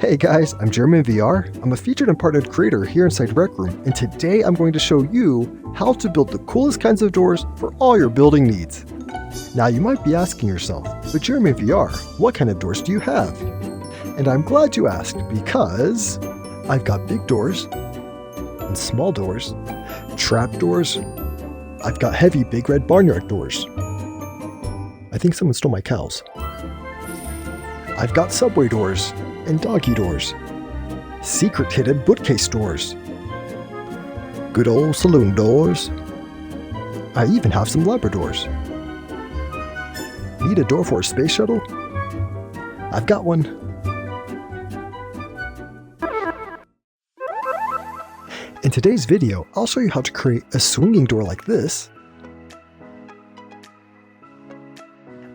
Hey guys, I'm Jeremy VR. I'm a featured and partnered creator here inside Rec Room, and today I'm going to show you how to build the coolest kinds of doors for all your building needs. Now you might be asking yourself, but Jeremy VR, what kind of doors do you have? And I'm glad you asked because I've got big doors and small doors, trap doors, I've got heavy big red barnyard doors. I think someone stole my cows. I've got subway doors and doggy doors, secret hidden bookcase doors, good old saloon doors. I even have some Labradors. Need a door for a space shuttle? I've got one. In today's video, I'll show you how to create a swinging door like this,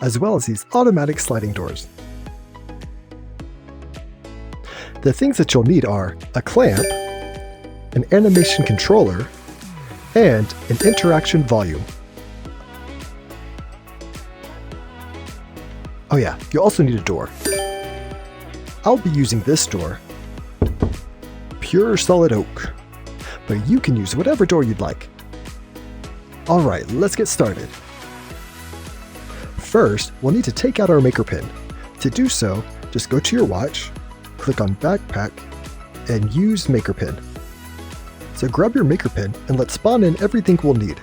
as well as these automatic sliding doors. The things that you'll need are a clamp, an animation controller, and an interaction volume. Oh yeah, you'll also need a door. I'll be using this door, pure solid oak, but you can use whatever door you'd like. Alright, let's get started. First, we'll need to take out our maker pin. To do so, just go to your watch, click on Backpack, and use maker pin. So grab your maker pin and let's spawn in everything we'll need.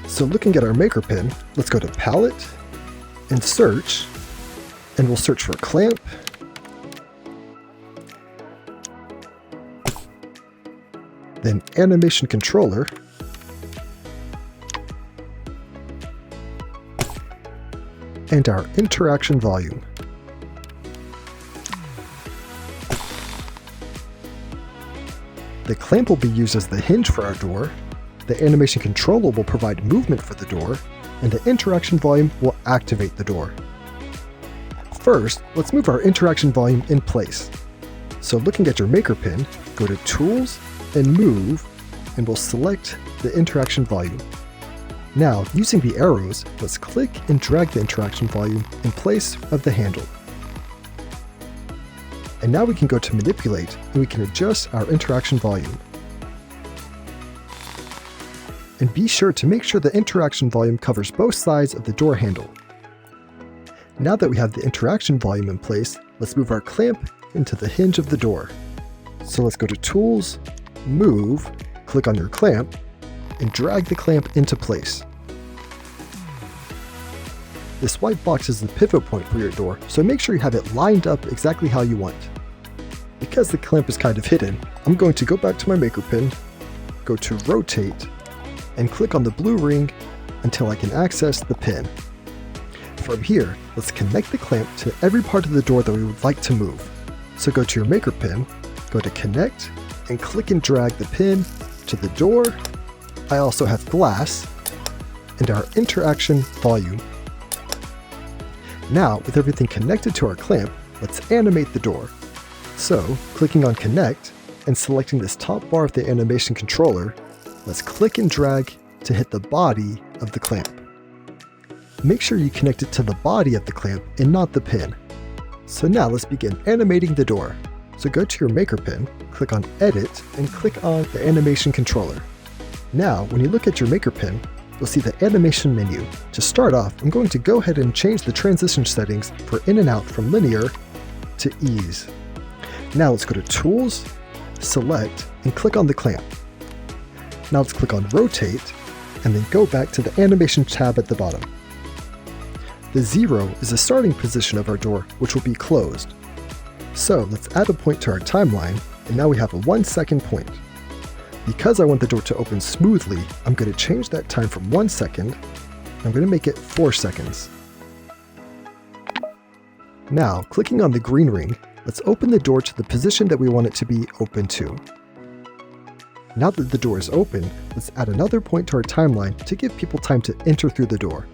So looking at our maker pin, let's go to Palette and Search, and we'll search for clamp, then animation controller, and our interaction volume. The clamp will be used as the hinge for our door, the animation controller will provide movement for the door, and the interaction volume will activate the door. First, let's move our interaction volume in place. So looking at your maker pin, go to Tools and Move, and we'll select the interaction volume. Now, using the arrows, let's click and drag the interaction volume in place of the handle. And now we can go to Manipulate, and we can adjust our interaction volume. And be sure to make sure the interaction volume covers both sides of the door handle. Now that we have the interaction volume in place, let's move our clamp into the hinge of the door. So let's go to Tools, Move, click on your clamp, and drag the clamp into place. This white box is the pivot point for your door, so make sure you have it lined up exactly how you want. Because the clamp is kind of hidden, I'm going to go back to my maker pin, go to Rotate, and click on the blue ring until I can access the pin. From here, let's connect the clamp to every part of the door that we would like to move. So go to your maker pin, go to Connect, and click and drag the pin to the door. I also have glass, and our interaction volume. Now, with everything connected to our clamp, let's animate the door. So, clicking on Connect, and selecting this top bar of the animation controller, let's click and drag to hit the body of the clamp. Make sure you connect it to the body of the clamp and not the pin. So now let's begin animating the door. So go to your maker pin, click on Edit, and click on the animation controller. Now, when you look at your maker pin, you'll see the animation menu. To start off, I'm going to go ahead and change the transition settings for in and out from linear to ease. Now let's go to Tools, Select, and click on the clamp. Now let's click on Rotate, and then go back to the Animation tab at the bottom. The 0 is the starting position of our door, which will be closed. So let's add a point to our timeline, and now we have a 1 second point. Because I want the door to open smoothly, I'm going to change that time from 1 second, and I'm going to make it 4 seconds. Now, clicking on the green ring, let's open the door to the position that we want it to be open to. Now that the door is open, let's add another point to our timeline to give people time to enter through the door.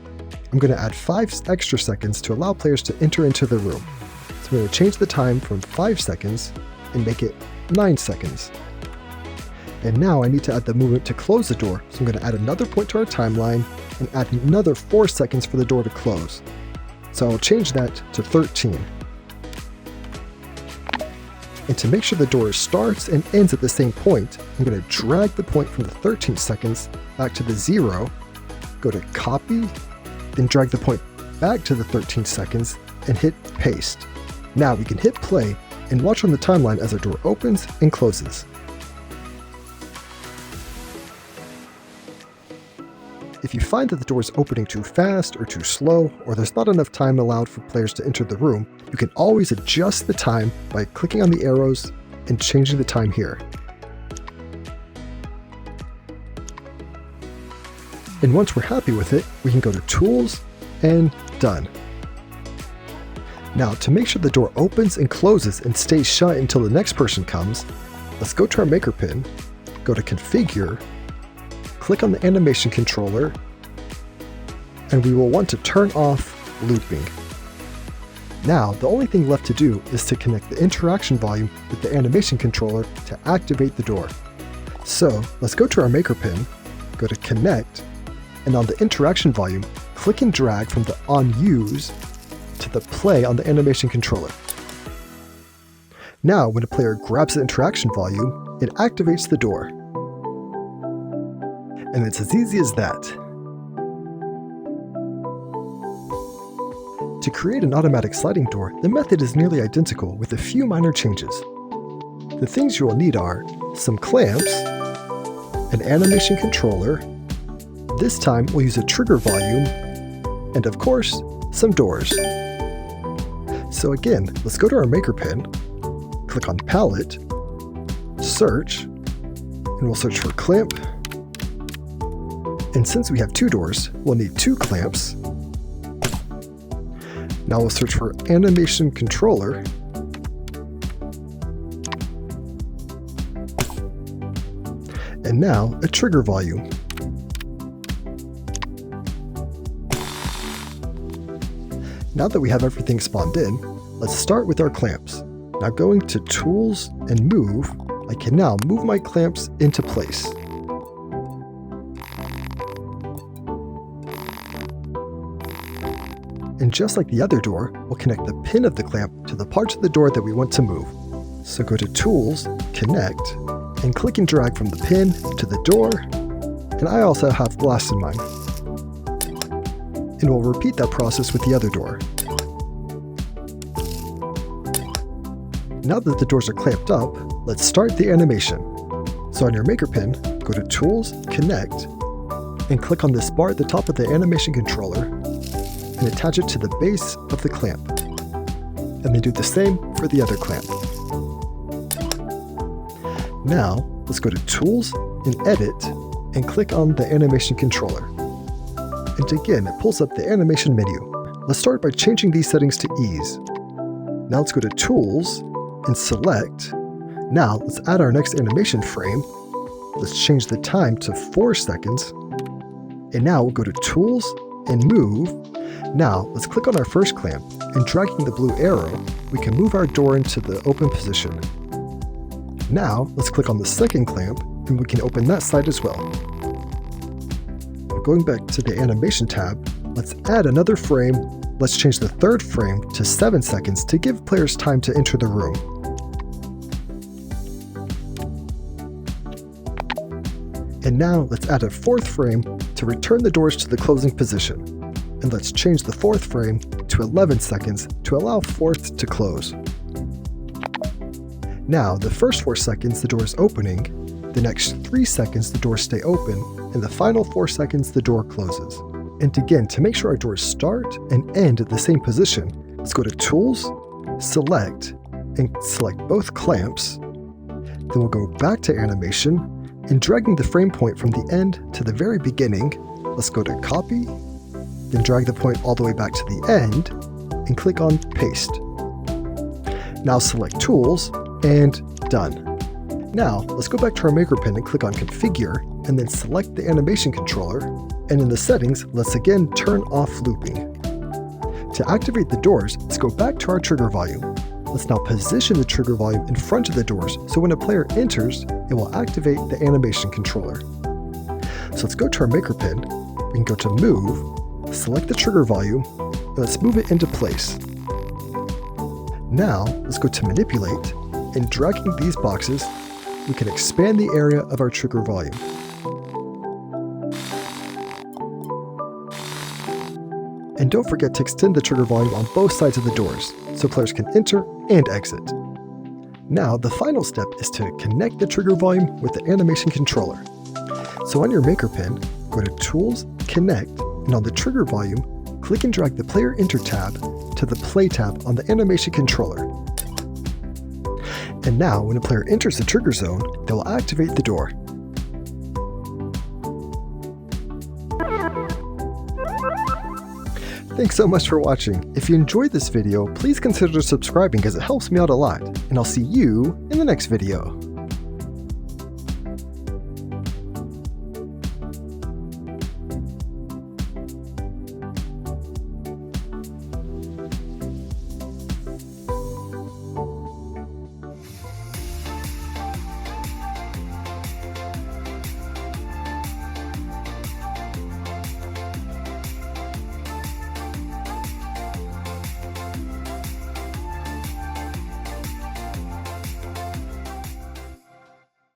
I'm going to add 5 extra seconds to allow players to enter into the room. So I'm going to change the time from 5 seconds and make it 9 seconds. And now I need to add the movement to close the door, so I'm going to add another point to our timeline and add another 4 seconds for the door to close. So I'll change that to 13. And to make sure the door starts and ends at the same point, I'm going to drag the point from the 13 seconds back to the 0, go to copy, then drag the point back to the 13 seconds and hit paste. Now we can hit play and watch on the timeline as our door opens and closes. If you find that the door is opening too fast or too slow, or there's not enough time allowed for players to enter the room, you can always adjust the time by clicking on the arrows and changing the time here. And once we're happy with it, we can go to Tools and Done. Now, to make sure the door opens and closes and stays shut until the next person comes, let's go to our makerpen, go to Configure, click on the animation controller, and we will want to turn off looping. Now, the only thing left to do is to connect the interaction volume with the animation controller to activate the door. So let's go to our makerpen, go to Connect, and on the interaction volume, click and drag from the On Use to the Play on the animation controller. Now, when a player grabs the interaction volume, it activates the door. And it's as easy as that. To create an automatic sliding door, the method is nearly identical with a few minor changes. The things you will need are some clamps, an animation controller, this time we'll use a trigger volume, and of course, some doors. So again, let's go to our makerpen, click on Palette, Search, and we'll search for clamp. And since we have 2 doors, we'll need 2 clamps. Now we'll search for animation controller. And now a trigger volume. Now that we have everything spawned in, let's start with our clamps. Now going to Tools and Move, I can now move my clamps into place. And just like the other door, we'll connect the pin of the clamp to the parts of the door that we want to move. So go to Tools, Connect, and click and drag from the pin to the door, and I also have glass in mind. And we'll repeat that process with the other door. Now that the doors are clamped up, let's start the animation. So on your makerpen, go to Tools, Connect, and click on this bar at the top of the animation controller, and attach it to the base of the clamp. And then do the same for the other clamp. Now, let's go to Tools and Edit, and click on the animation controller. And again, it pulls up the animation menu. Let's start by changing these settings to Ease. Now let's go to Tools and Select. Now let's add our next animation frame. Let's change the time to 4 seconds. And now we'll go to Tools and Move. Now let's click on our first clamp, and dragging the blue arrow, we can move our door into the open position. Now let's click on the second clamp, and we can open that side as well. Going back to the animation tab, let's add another frame. Let's change the third frame to 7 seconds to give players time to enter the room. And now let's add a 4th frame to return the doors to the closing position. And let's change the 4th frame to 11 seconds to allow 4th to close. Now, the first 4 seconds the door is opening, the next 3 seconds the doors stay open, and the final 4 seconds the door closes. And again, to make sure our doors start and end at the same position, let's go to Tools, Select, and select both clamps. Then we'll go back to Animation, and dragging the frame point from the end to the very beginning, let's go to Copy, then drag the point all the way back to the end, and click on Paste. Now select Tools, and Done. Now, let's go back to our makerpen and click on Configure, and then select the animation controller, and in the settings, let's again turn off looping. To activate the doors, let's go back to our trigger volume. Let's now position the trigger volume in front of the doors, so when a player enters, it will activate the animation controller. So let's go to our makerpen, we can go to Move, select the trigger volume, and let's move it into place. Now, let's go to Manipulate, In dragging these boxes, we can expand the area of our trigger volume. And don't forget to extend the trigger volume on both sides of the doors, so players can enter and exit. Now, the final step is to connect the trigger volume with the animation controller. So on your makerpen, go to Tools, Connect, and on the trigger volume, click and drag the Player Enter tab to the Play tab on the animation controller. And now, when a player enters the trigger zone, they will activate the door. Thanks so much for watching. If you enjoyed this video, please consider subscribing as it helps me out a lot, and I'll see you in the next video.